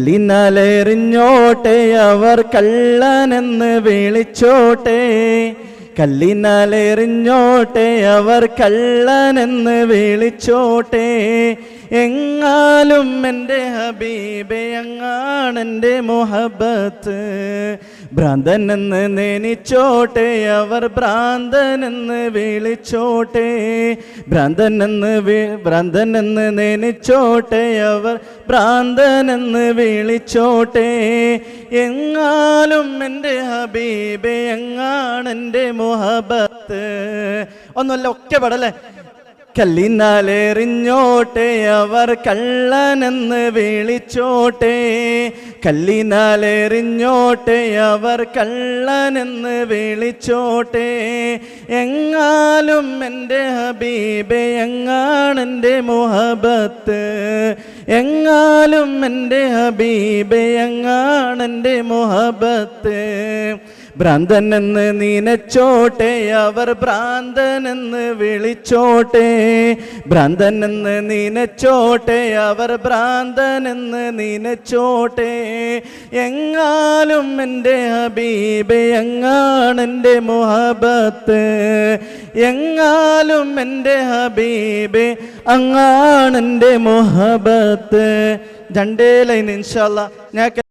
കല്ലിനാലെറിഞ്ഞോട്ടെ അവർ കള്ളനെന്ന് വിളിച്ചോട്ടെ, കല്ലിനാലെറിഞ്ഞോട്ടെ അവർ കള്ളനെന്ന് വിളിച്ചോട്ടെ. എങ്ങാലും എൻ്റെ ഹബീബെ അങ്ങാണെൻ്റെ മുഹബത്ത്, ഭ്രാന്തനെന്ന് നെനിച്ചോട്ടെ അവർ ഭ്രാന്തനെന്ന് വിളിച്ചോട്ടെ, ഭ്രാന്തനെന്ന് നെനിച്ചോട്ടെ അവർ ഭ്രാന്തനെന്ന് വിളിച്ചോട്ടെ. എങ്ങാലും എൻ്റെ ഹബീബെ എങ്ങാണെൻ്റെ മുഹബത്ത്. ഒന്നുമല്ല, ഒക്കെ പാടല്ലേ. കല്ലിനാലെറിഞ്ഞോട്ടെ അവർ കള്ളനെന്ന് വിളിച്ചോട്ടെ, കല്ലിനാലെറിഞ്ഞോട്ടെ അവർ കള്ളനെന്ന് വിളിച്ചോട്ടെ. എങ്ങാലും എൻ്റെ ഹബീബെ എങ്ങാണെൻ്റെ മുഹബത്ത്, എങ്ങാലും എൻ്റെ ഹബീബെ എങ്ങാണെൻ്റെ മുഹബത്ത്. ഭ്രാന്തനെന്ന് നീനച്ചോട്ടെ അവർ ഭ്രാന്തനെന്ന് വിളിച്ചോട്ടെ, ഭ്രാന്തനെന്ന് നീനച്ചോട്ടെ അവർ ഭ്രാന്തനെന്ന് നീനച്ചോട്ടെ. എങ്ങാലും എൻ്റെ ഹബീബെ എങ്ങാണെൻ്റെ മുഹബത്ത്, എങ്ങാലും എൻ്റെ ഹബീബെ അങ്ങാണെൻ്റെ മുഹബത്ത്. 2 ലൈൻ ഇൻഷാ അല്ലാഹ് ഞാൻ